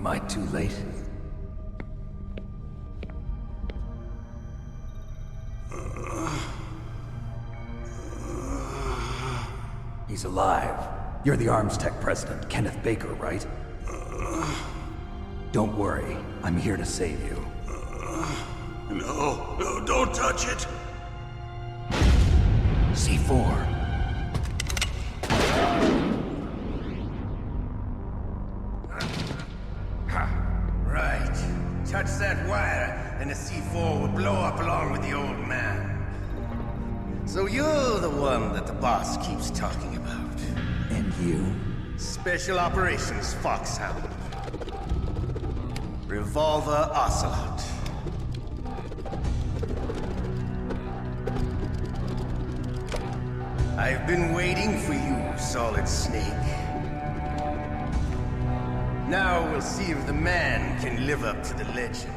Am I too late? He's alive. You're the Arms Tech president, Kenneth Baker, right? Don't worry. I'm here to save you. No, don't touch it! C4. Right. Touch that wire, and the C4 will blow up along with the old man. So you're the one that the boss keeps talking about. And you? Special Operations Foxhound. Revolver Ocelot. I've been waiting for you, Solid Snake. Now we'll see if the man can live up to the legend.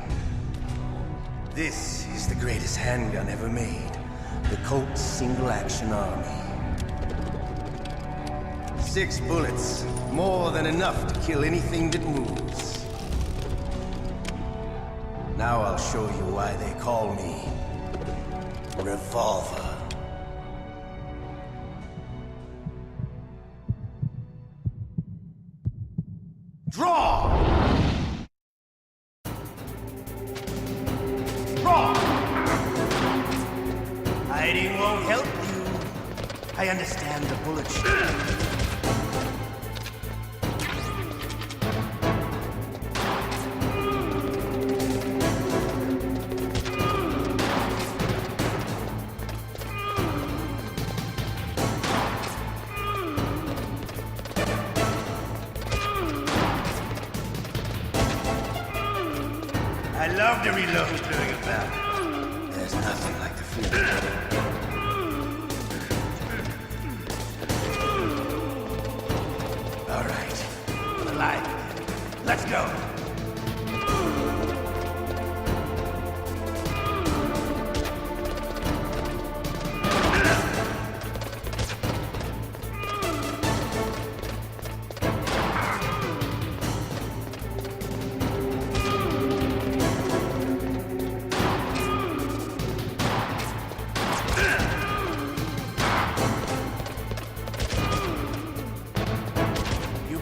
This is the greatest handgun ever made. The Colt's Single Action Army. 6 bullets. More than enough to kill anything that moves. Now I'll show you why they call me Revolver. Draw! Draw! Hiding won't help you. I understand the bullet shot. I love to reload during a battle. There's nothing like the feeling. All right, I'm alive. Let's go.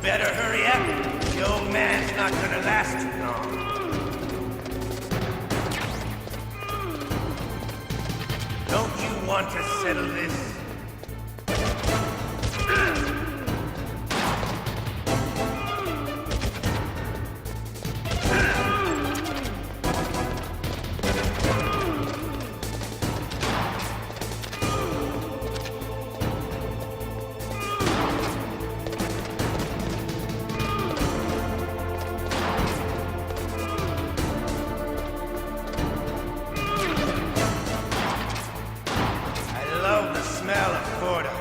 Better hurry up. The old man's not gonna last too long. Don't you want to settle this? Smell of Gorda.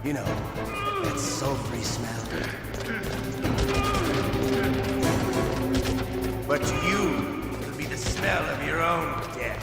You know, that sulfury smell. But to you, it'll be the smell of your own death.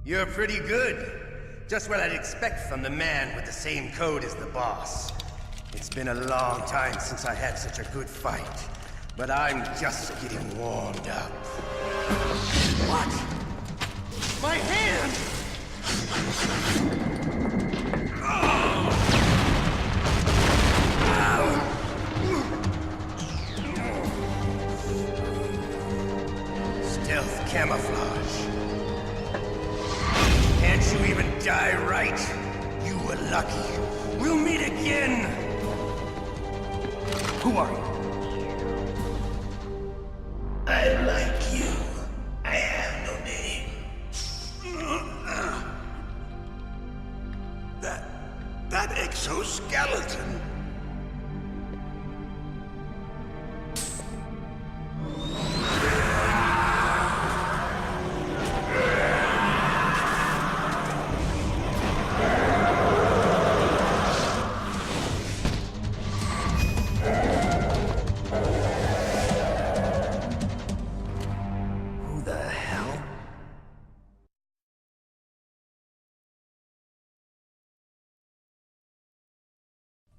You're pretty good. Just what I'd expect from the man with the same code as the boss. It's been a long time since I had such a good fight, but I'm just getting warmed up. What? My hand! Stealth camouflage. Can't you even die right? You were lucky. We'll meet again! Who are you? I'm like you. I have no name. That exoskeleton.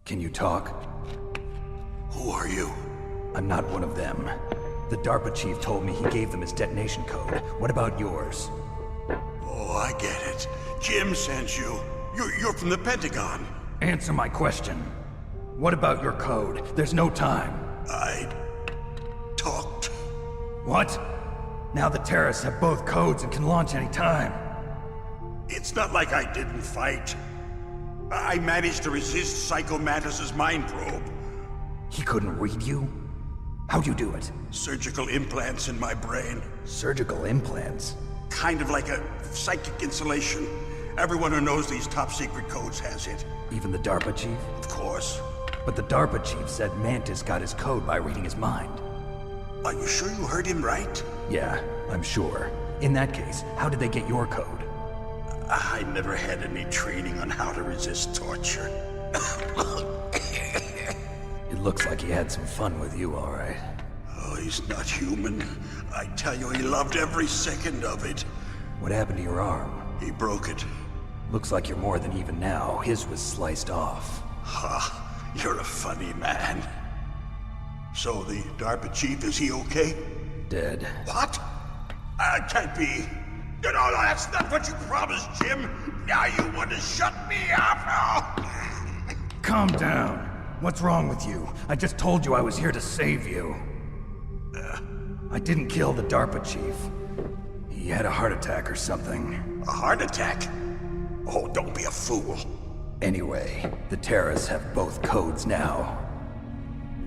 Can you talk? Who are you? I'm not one of them. The DARPA chief told me he gave them his detonation code. What about yours? Oh, I get it. Jim sent you. You're from the Pentagon. Answer my question. What about your code? There's no time. I talked. What? Now the terrorists have both codes and can launch any time. It's not like I didn't fight. I managed to resist Psycho Mantis's mind probe. He couldn't read you? How'd you do it? Surgical implants in my brain. Surgical implants? Kind of like a psychic insulation. Everyone who knows these top secret codes has it. Even the DARPA chief? Of course. But the DARPA chief said Mantis got his code by reading his mind. Are you sure you heard him right? Yeah, I'm sure. In that case, how did they get your code? I never had any training on how to resist torture. It looks like he had some fun with you, all right. Oh, he's not human. I tell you, he loved every second of it. What happened to your arm? He broke it. Looks like you're more than even now. His was sliced off. Ha, you're a funny man. So the DARPA chief, is he okay? Dead. What? Can't be. No, that's not what you promised, Jim. Now you want to shut me up? Calm down. What's wrong with you? I just told you I was here to save you. I didn't kill the DARPA chief. He had a heart attack or something. A heart attack? Oh, don't be a fool. Anyway, the terrorists have both codes now.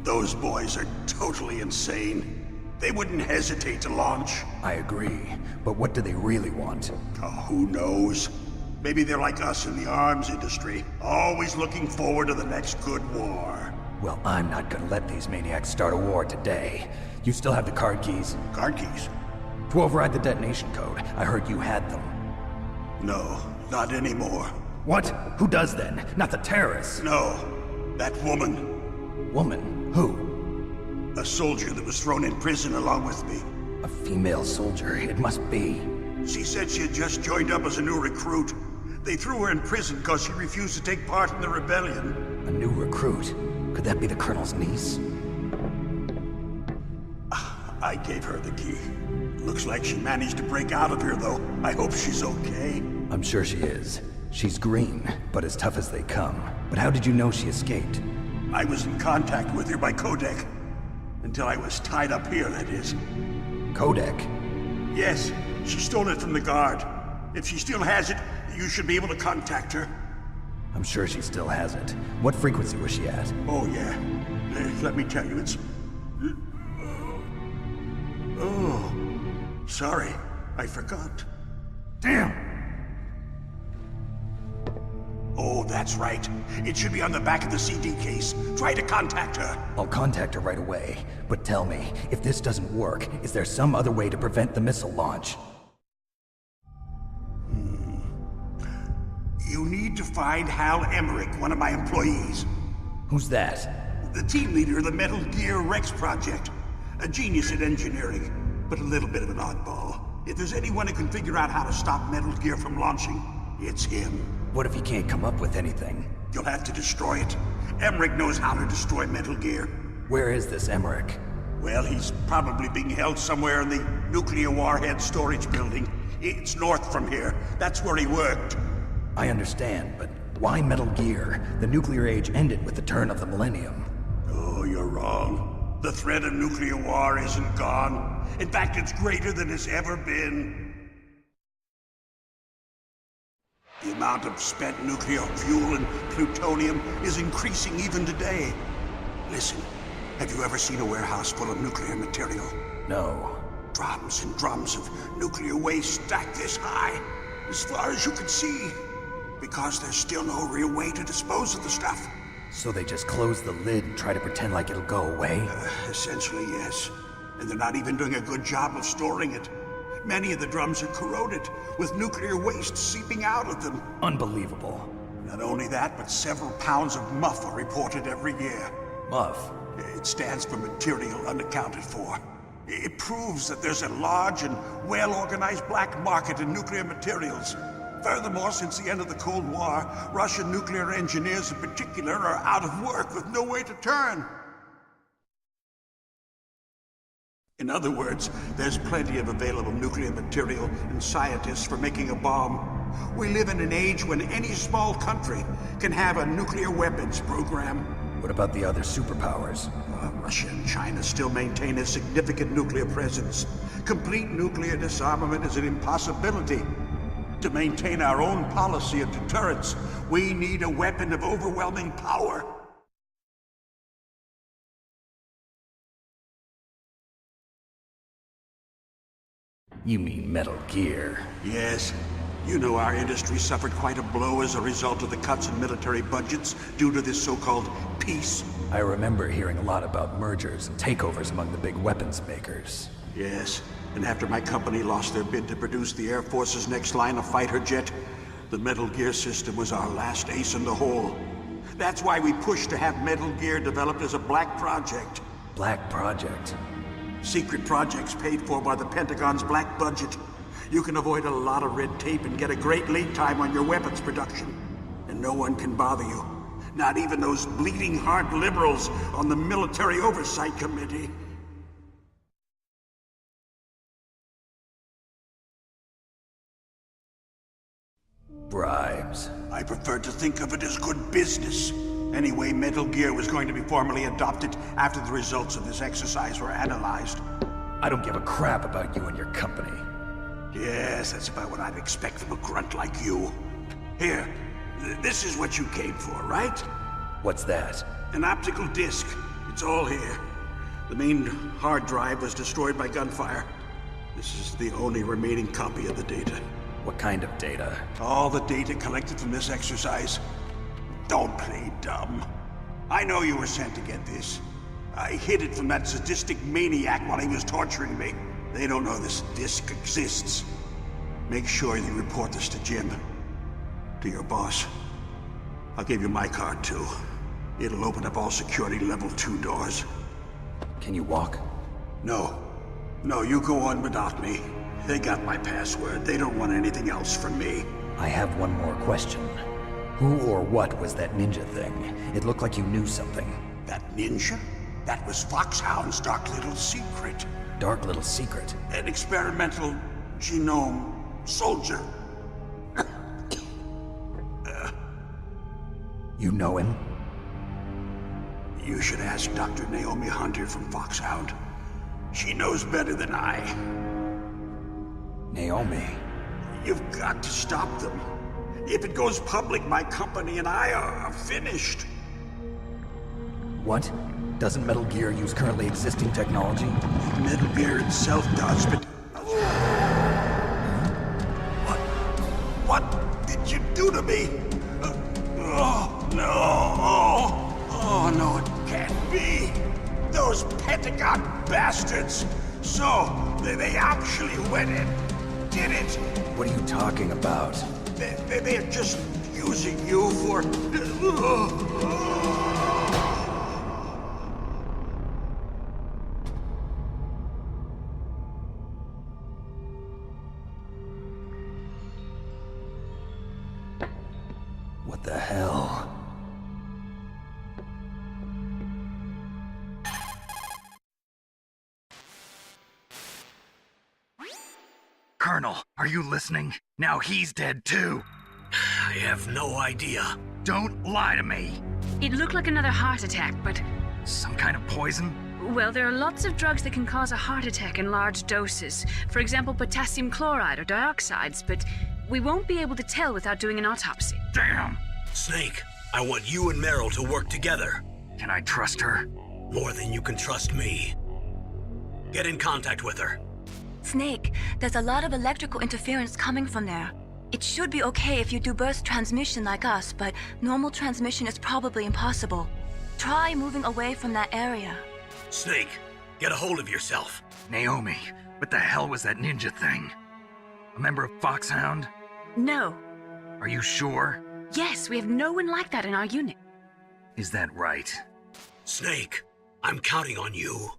Those boys are totally insane. They wouldn't hesitate to launch. I agree, but what do they really want? Oh, who knows? Maybe they're like us in the arms industry, always looking forward to the next good war. Well, I'm not gonna let these maniacs start a war today. You still have the card keys? Card keys? To override the detonation code. I heard you had them. No, not anymore. What? Who does then? Not the terrorists. No, that woman. Woman? Who? A soldier that was thrown in prison along with me. A female soldier, it must be. She said she had just joined up as a new recruit. They threw her in prison because she refused to take part in the rebellion. A new recruit? Could that be the Colonel's niece? I gave her the key. Looks like she managed to break out of here, though. I hope she's okay. I'm sure she is. She's green, but as tough as they come. But how did you know she escaped? I was in contact with her by codec. Until I was tied up here, that is. Codec? Yes, she stole it from the guard. If she still has it, you should be able to contact her. I'm sure she still has it. What frequency was she at? Oh, yeah. Let me tell you, it's... Oh, sorry. I forgot. Damn! Oh, that's right. It should be on the back of the CD case. Try to contact her. I'll contact her right away. But tell me, if this doesn't work, is there some other way to prevent the missile launch? You need to find Hal Emmerich, one of my employees. Who's that? The team leader of the Metal Gear Rex project. A genius at engineering, but a little bit of an oddball. If there's anyone who can figure out how to stop Metal Gear from launching, it's him. What if he can't come up with anything? You'll have to destroy it. Emmerich knows how to destroy Metal Gear. Where is this Emmerich? Well, he's probably being held somewhere in the nuclear warhead storage building. It's north from here. That's where he worked. I understand, but why Metal Gear? The nuclear age ended with the turn of the millennium. Oh, you're wrong. The threat of nuclear war isn't gone. In fact, it's greater than it's ever been. The amount of spent nuclear fuel and plutonium is increasing even today. Listen, have you ever seen a warehouse full of nuclear material? No. Drums and drums of nuclear waste stacked this high, as far as you can see. Because there's still no real way to dispose of the stuff. So they just close the lid and try to pretend like it'll go away? Essentially, yes. And they're not even doing a good job of storing it. Many of the drums are corroded, with nuclear waste seeping out of them. Unbelievable. Not only that, but several pounds of MUF are reported every year. MUF? It stands for material unaccounted for. It proves that there's a large and well-organized black market in nuclear materials. Furthermore, since the end of the Cold War, Russian nuclear engineers in particular are out of work with no way to turn. In other words, there's plenty of available nuclear material and scientists for making a bomb. We live in an age when any small country can have a nuclear weapons program. What about the other superpowers? Russia and China still maintain a significant nuclear presence. Complete nuclear disarmament is an impossibility. To maintain our own policy of deterrence, we need a weapon of overwhelming power. You mean Metal Gear? Yes. You know our industry suffered quite a blow as a result of the cuts in military budgets due to this so-called peace. I remember hearing a lot about mergers and takeovers among the big weapons makers. Yes, and after my company lost their bid to produce the Air Force's next line of fighter jet, the Metal Gear system was our last ace in the hole. That's why we pushed to have Metal Gear developed as a black project. Black Project? Secret projects paid for by the Pentagon's black budget. You can avoid a lot of red tape and get a great lead time on your weapons production. And no one can bother you. Not even those bleeding heart liberals on the Military Oversight Committee. Bribes. I prefer to think of it as good business. Anyway, Metal Gear was going to be formally adopted after the results of this exercise were analyzed. I don't give a crap about you and your company. Yes, that's about what I'd expect from a grunt like you. Here, this is what you came for, right? What's that? An optical disc. It's all here. The main hard drive was destroyed by gunfire. This is the only remaining copy of the data. What kind of data? All the data collected from this exercise. Don't play dumb. I know you were sent to get this. I hid it from that sadistic maniac while he was torturing me. They don't know this disc exists. Make sure you report this to Jim. To your boss. I'll give you my card too. It'll open up all security level 2 doors. Can you walk? No. No, you go on without me. They got my password. They don't want anything else from me. I have one more question. Who or what was that ninja thing? It looked like you knew something. That ninja? That was Foxhound's dark little secret. Dark little secret? An experimental genome soldier. You know him? You should ask Dr. Naomi Hunter from Foxhound. She knows better than I. Naomi? You've got to stop them. If it goes public, my company and I are finished. What? Doesn't Metal Gear use currently existing technology? Metal Gear itself does, but... What did you do to me? Oh, no. Oh, no, it can't be. Those Pentagon bastards. So, they actually went and did it. What are you talking about? They're just using you for... What the hell? Colonel, are you listening? Now he's dead too. I have no idea. Don't lie to me. It looked like another heart attack, but... Some kind of poison? Well, there are lots of drugs that can cause a heart attack in large doses. For example, potassium chloride or dioxides, but we won't be able to tell without doing an autopsy. Damn! Snake, I want you and Meryl to work together. Can I trust her? More than you can trust me. Get in contact with her. Snake, there's a lot of electrical interference coming from there. It should be okay if you do burst transmission like us, but normal transmission is probably impossible. Try moving away from that area. Snake, get a hold of yourself. Naomi, what the hell was that ninja thing? A member of Foxhound? No. Are you sure? Yes, we have no one like that in our unit. Is that right? Snake, I'm counting on you.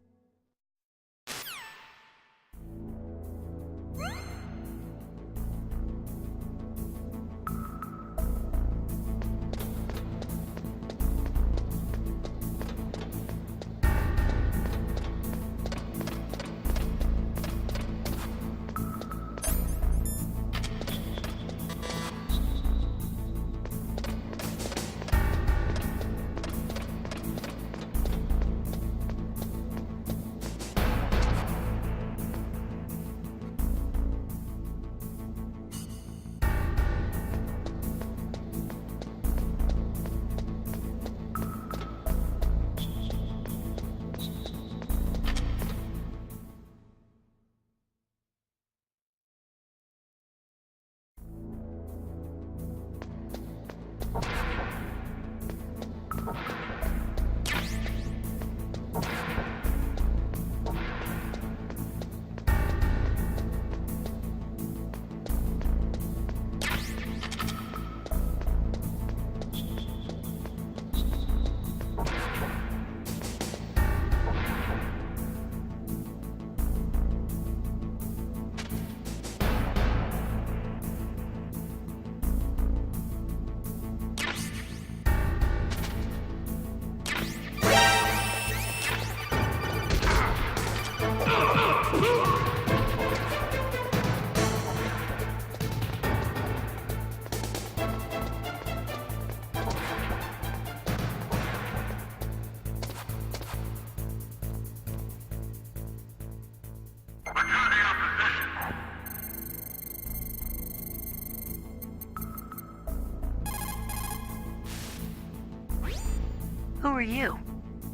are you?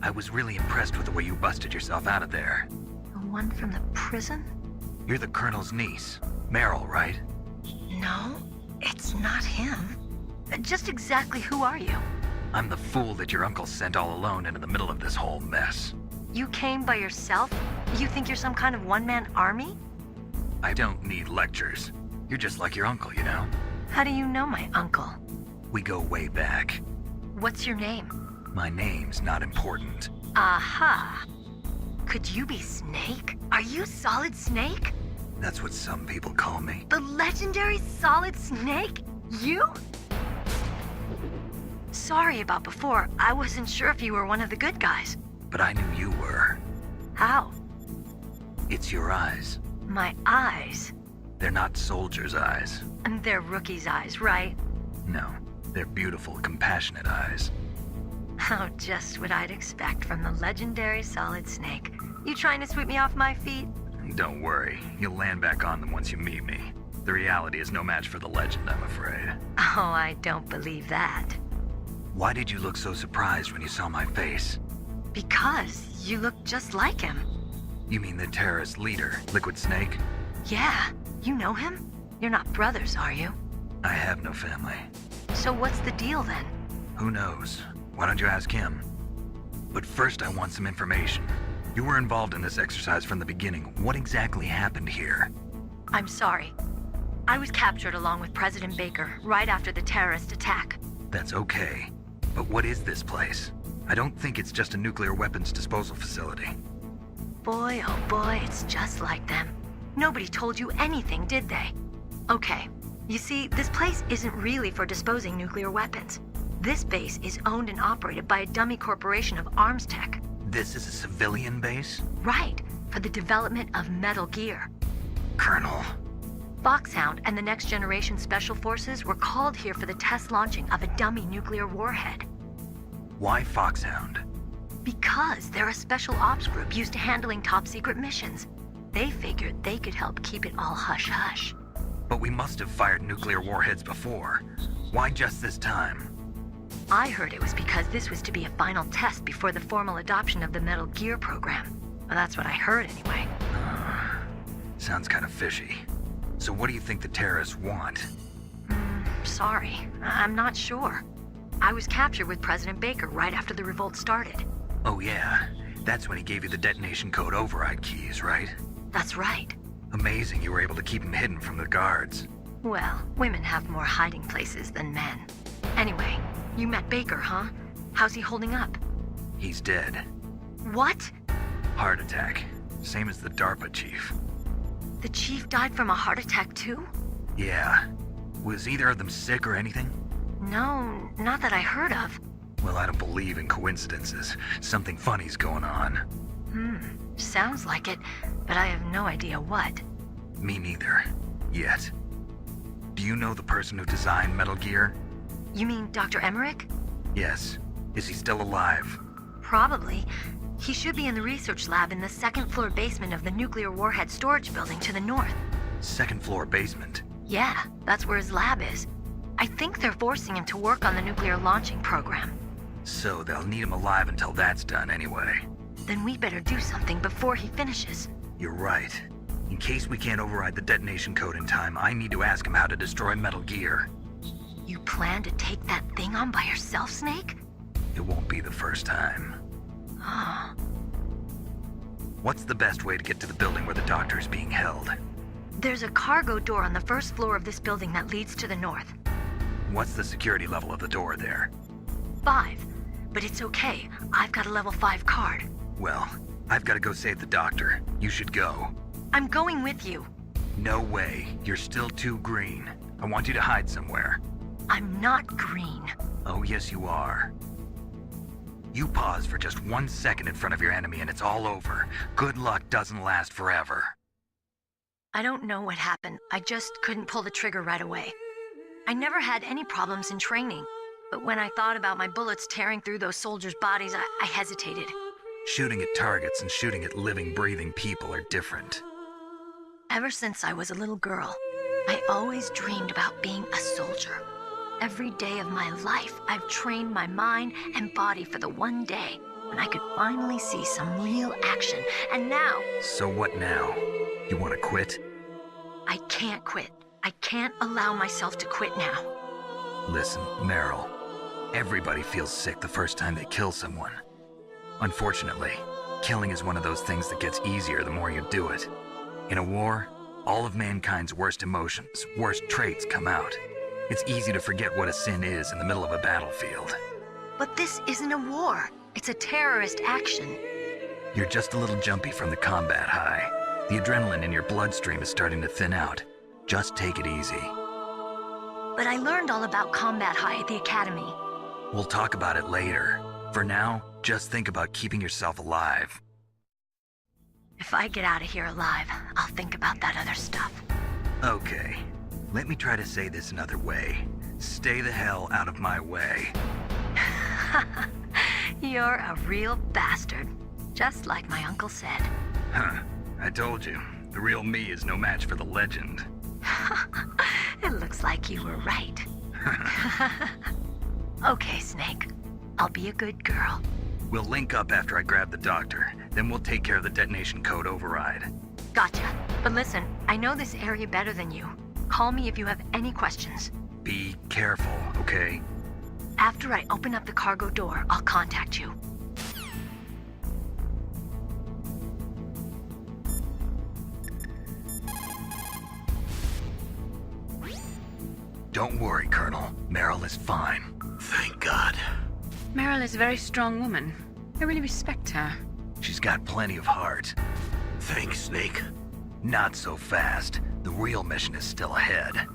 I was really impressed with the way you busted yourself out of there. The one from the prison? You're the Colonel's niece, Meryl, right? No, it's not him. Just exactly who are you? I'm the fool that your uncle sent all alone into the middle of this whole mess. You came by yourself? You think you're some kind of one-man army? I don't need lectures. You're just like your uncle, you know? How do you know my uncle? We go way back. What's your name? My name's not important. Aha! Could you be Snake? Are you Solid Snake? That's what some people call me. The legendary Solid Snake? You? Sorry about before. I wasn't sure if you were one of the good guys. But I knew you were. How? It's your eyes. My eyes? They're not soldiers' eyes. And they're rookies' eyes, right? No, they're beautiful, compassionate eyes. Oh, just what I'd expect from the legendary Solid Snake. You trying to sweep me off my feet? Don't worry, you'll land back on them once you meet me. The reality is no match for the legend, I'm afraid. Oh, I don't believe that. Why did you look so surprised when you saw my face? Because you look just like him. You mean the terrorist leader, Liquid Snake? Yeah, you know him? You're not brothers, are you? I have no family. So what's the deal then? Who knows? Why don't you ask him? But first I want some information. You were involved in this exercise from the beginning. What exactly happened here? I'm sorry. I was captured along with President Baker right after the terrorist attack. That's okay. But what is this place? I don't think it's just a nuclear weapons disposal facility. Boy, oh boy, it's just like them. Nobody told you anything, did they? Okay, you see, this place isn't really for disposing nuclear weapons. This base is owned and operated by a dummy corporation of arms tech. This is a civilian base? Right, for the development of Metal Gear. Colonel. Foxhound and the Next Generation Special Forces were called here for the test launching of a dummy nuclear warhead. Why Foxhound? Because they're a special ops group used to handling top-secret missions. They figured they could help keep it all hush-hush. But we must have fired nuclear warheads before. Why just this time? I heard it was because this was to be a final test before the formal adoption of the Metal Gear program. Well, that's what I heard anyway. Sounds kind of fishy. So what do you think the terrorists want? Sorry, I'm not sure. I was captured with President Baker right after the revolt started. Oh yeah, that's when he gave you the detonation code override keys, right? That's right. Amazing you were able to keep him hidden from the guards. Well, women have more hiding places than men. Anyway, you met Baker, huh? How's he holding up? He's dead. What? Heart attack. Same as the DARPA chief. The chief died from a heart attack too? Yeah. Was either of them sick or anything? No, not that I heard of. Well, I don't believe in coincidences. Something funny's going on. Sounds like it, but I have no idea what. Me neither. Yet. Do you know the person who designed Metal Gear? You mean Dr. Emmerich? Yes. Is he still alive? Probably. He should be in the research lab in the second-floor basement of the nuclear warhead storage building to the north. Second floor basement? Yeah, that's where his lab is. I think they're forcing him to work on the nuclear launching program. So they'll need him alive until that's done anyway. Then we better do something before he finishes. You're right. In case we can't override the detonation code in time, I need to ask him how to destroy Metal Gear. You plan to take that thing on by yourself, Snake? It won't be the first time. What's the best way to get to the building where the doctor is being held? There's a cargo door on the first floor of this building that leads to the north. What's the security level of the door there? 5. But it's okay. I've got a level 5 card. Well, I've got to go save the doctor. You should go. I'm going with you. No way. You're still too green. I want you to hide somewhere. I'm not green. Oh, yes, you are. You pause for just 1 second in front of your enemy and it's all over. Good luck doesn't last forever. I don't know what happened. I just couldn't pull the trigger right away. I never had any problems in training, but when I thought about my bullets tearing through those soldiers' bodies, I hesitated. Shooting at targets and shooting at living, breathing people are different. Ever since I was a little girl, I always dreamed about being a soldier. Every day of my life, I've trained my mind and body for the one day when I could finally see some real action. And now, So what now? You want to quit? I can't quit. I can't allow myself to quit now. Listen, Meryl. Everybody feels sick the first time they kill someone. Unfortunately, killing is one of those things that gets easier the more you do it. In a war, all of mankind's worst emotions, worst traits come out. It's easy to forget what a sin is in the middle of a battlefield. But this isn't a war. It's a terrorist action. You're just a little jumpy from the combat high. The adrenaline in your bloodstream is starting to thin out. Just take it easy. But I learned all about combat high at the academy. We'll talk about it later. For now, just think about keeping yourself alive. If I get out of here alive, I'll think about that other stuff. Okay, let me try to say this another way. Stay the hell out of my way. You're a real bastard. Just like my uncle said. Huh, I told you. The real me is no match for the legend. It looks like you were right. Okay, Snake. I'll be a good girl. We'll link up after I grab the doctor. Then we'll take care of the detonation code override. Gotcha. But listen, I know this area better than you. Call me if you have any questions. Be careful, okay? After I open up the cargo door, I'll contact you. Don't worry, Colonel. Meryl is fine. Thank God. Meryl is a very strong woman. I really respect her. She's got plenty of heart. Thanks, Snake. Not so fast. The real mission is still ahead.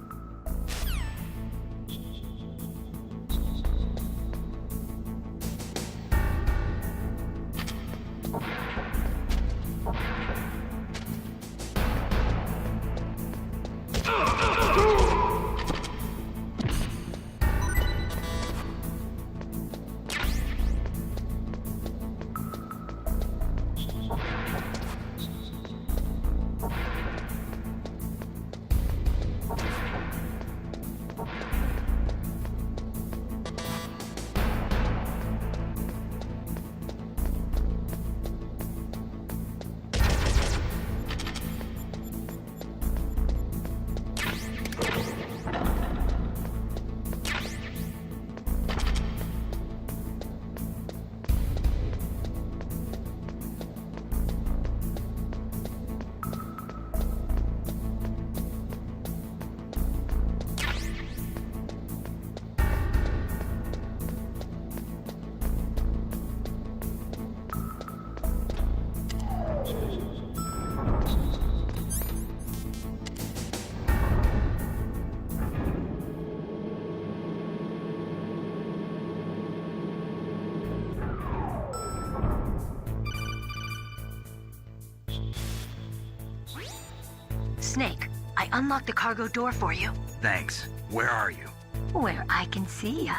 Snake, I unlocked the cargo door for you. Thanks. Where are you? Where I can see ya.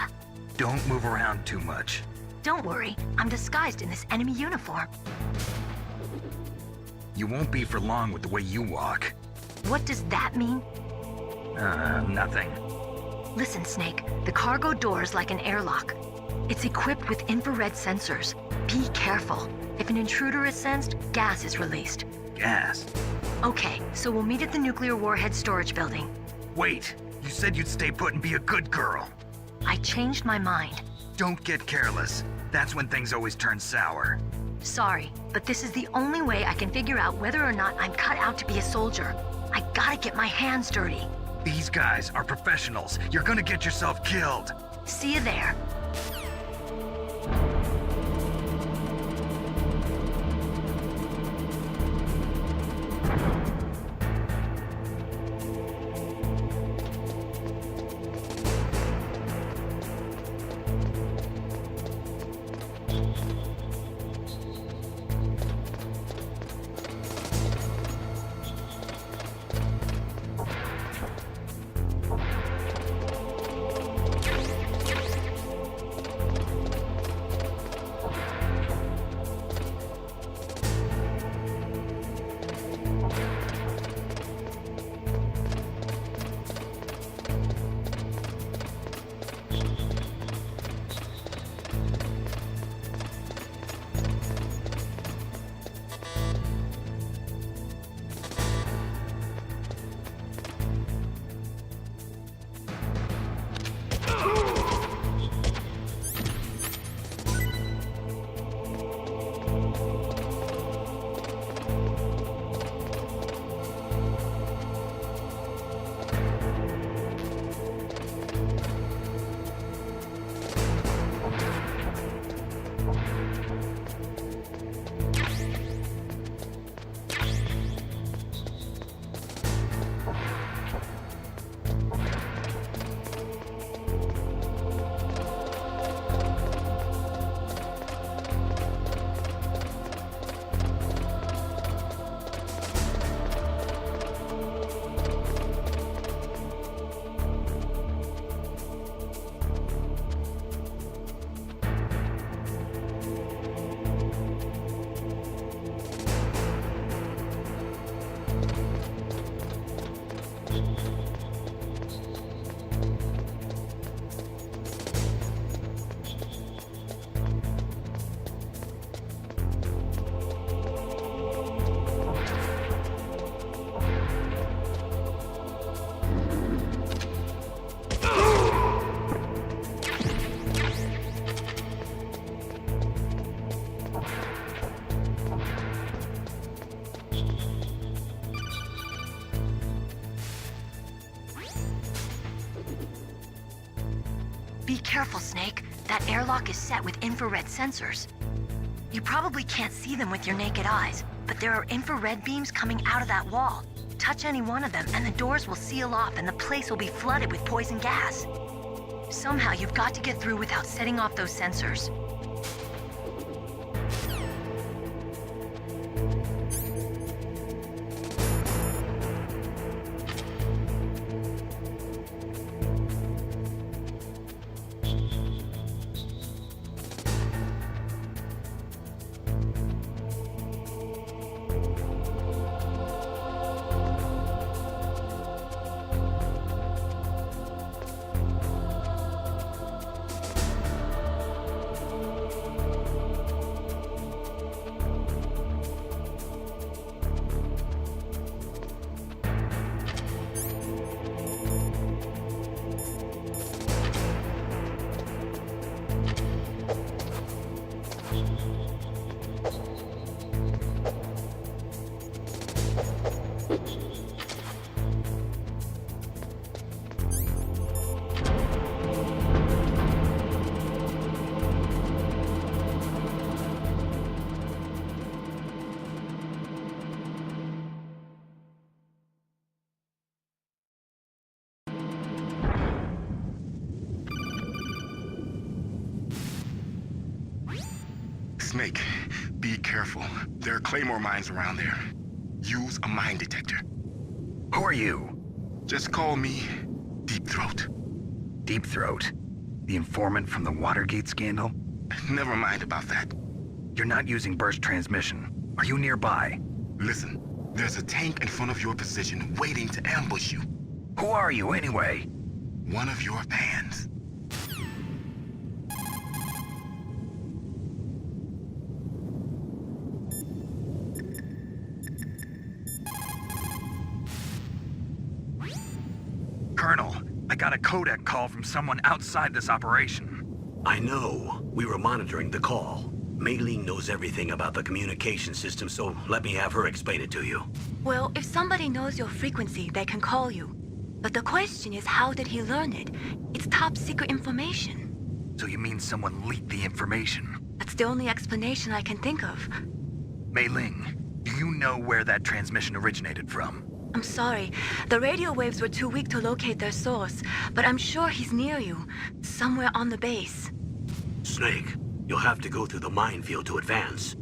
Don't move around too much. Don't worry, I'm disguised in this enemy uniform. You won't be for long with the way you walk. What does that mean? Nothing. Listen, Snake, the cargo door is like an airlock. It's equipped with infrared sensors. Be careful. If an intruder is sensed, gas is released. Gas? Okay, so we'll meet at the nuclear warhead storage building. Wait! You said you'd stay put and be a good girl. I changed my mind. Don't get careless. That's when things always turn sour. Sorry, but this is the only way I can figure out whether or not I'm cut out to be a soldier. I gotta get my hands dirty. These guys are professionals. You're gonna get yourself killed. See you there. careful, Snake. That airlock is set with infrared sensors. You probably can't see them with your naked eyes, but there are infrared beams coming out of that wall. Touch any one of them, and the doors will seal off and the place will be flooded with poison gas. Somehow you've got to get through without setting off those sensors. Snake, be careful. There are claymore mines around there. Use a mine detector. Who are you? Just call me Deep Throat. Deep Throat? The informant from the Watergate scandal? Never mind about that. You're not using burst transmission. Are you nearby? Listen, there's a tank in front of your position waiting to ambush you. Who are you anyway? One of your fans. Colonel, I got a codec call from someone outside this operation. I know. We were monitoring the call. Mei Ling knows everything about the communication system, so let me have her explain it to you. Well, if somebody knows your frequency, they can call you. But the question is, how did he learn it? It's top secret information. So you mean someone leaked the information? That's the only explanation I can think of. Mei Ling, do you know where that transmission originated from? I'm sorry. The radio waves were too weak to locate their source, but I'm sure he's near you, somewhere on the base. Snake, you'll have to go through the minefield to advance.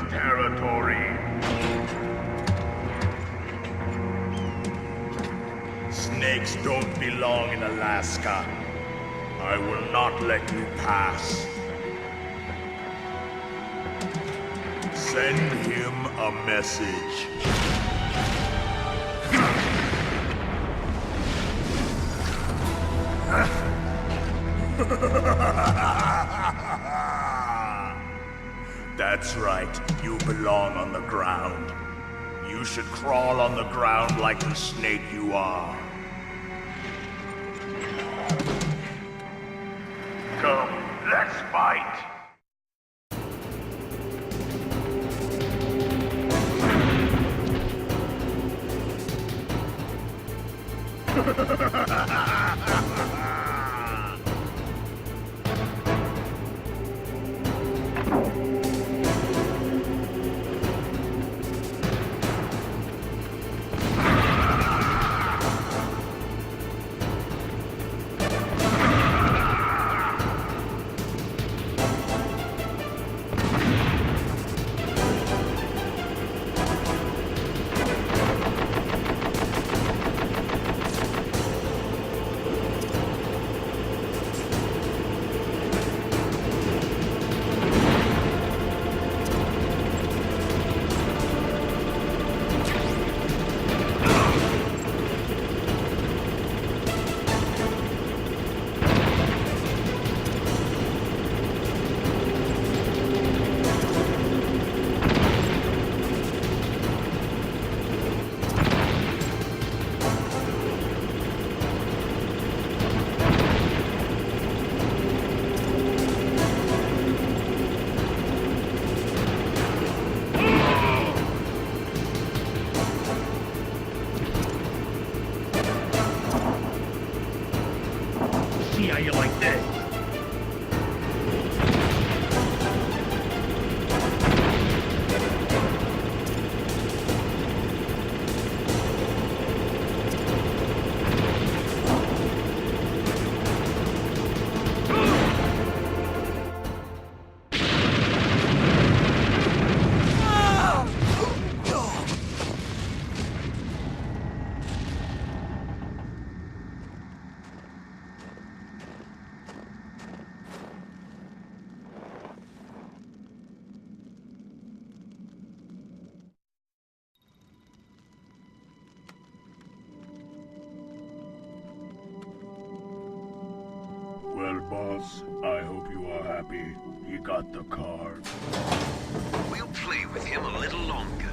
Territory. Snakes don't belong in Alaska. I will not let you pass. Send him a message. That's right, you belong on the ground. You should crawl on the ground like the snake you are. fight. See how you like this? Well, boss, I hope you are happy. He got the card. We'll play with him a little longer.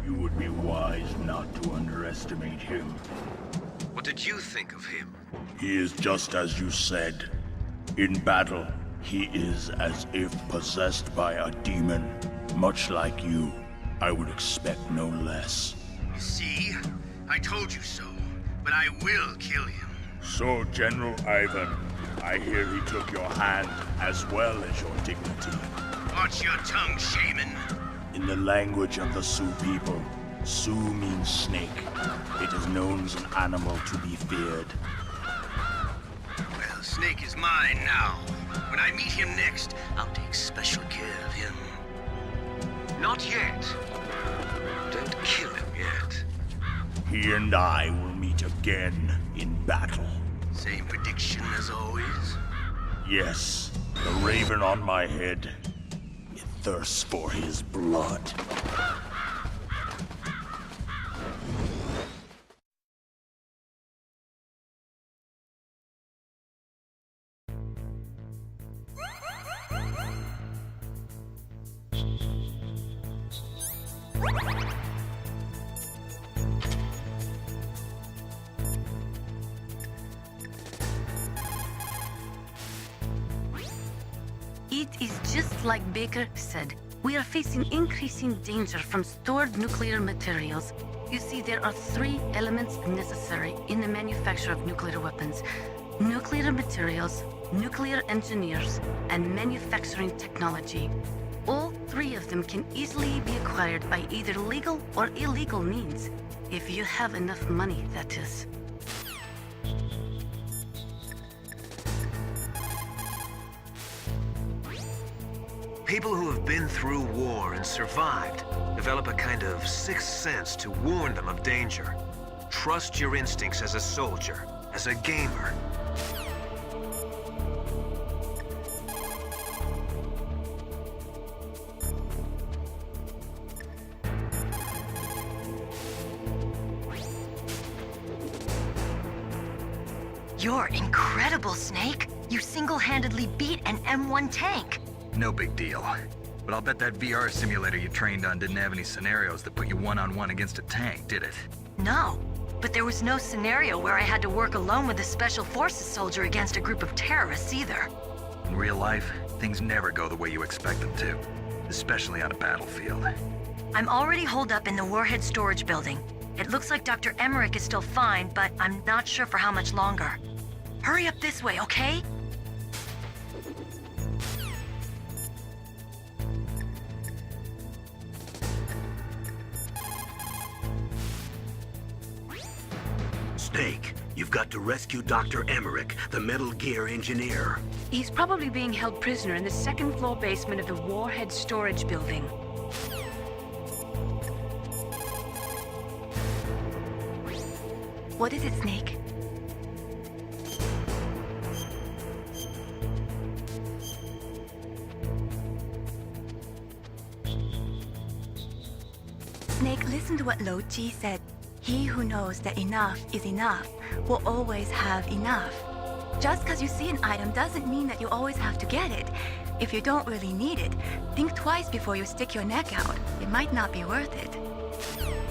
You would be wise not to underestimate him. What did you think of him? He is just as you said. In battle, he is as if possessed by a demon. Much like you, I would expect no less. See? I told you so. But I will kill him. So, General Ivan, I hear he took your hand as well as your dignity. Watch your tongue, shaman. In the language of the Sioux people, Sioux means snake. It is known as an animal to be feared. Well, Snake is mine now. When I meet him next, I'll take special care of him. Not yet. Don't kill him yet. He and I will meet again in battle. Same prediction as always? Yes, the raven on my head. It thirsts for his blood. It is just like Baker said. We are facing increasing danger from stored nuclear materials. You see, there are 3 elements necessary in the manufacture of nuclear weapons: nuclear materials, nuclear engineers, and manufacturing technology. All 3 of them can easily be acquired by either legal or illegal means. If you have enough money, that is. People who have been through war and survived develop a kind of sixth sense to warn them of danger. Trust your instincts as a soldier, as a gamer. You're incredible, Snake. You single-handedly beat an M1 tank. No big deal. But I'll bet that VR simulator you trained on didn't have any scenarios that put you one-on-one against a tank, did it? No, but there was no scenario where I had to work alone with a Special Forces soldier against a group of terrorists either. In real life, things never go the way you expect them to, especially on a battlefield. I'm already holed up in the Warhead storage building. It looks like Dr. Emmerich is still fine, but I'm not sure for how much longer. Hurry up this way, okay? Snake, you've got to rescue Dr. Emmerich, the Metal Gear engineer. He's probably being held prisoner in the second floor basement of the Warhead storage building. What is it, Snake? Snake, listen to what Lo Ji said. He who knows that enough is enough will always have enough. Just because you see an item doesn't mean that you always have to get it. If you don't really need it, think twice before you stick your neck out. It might not be worth it.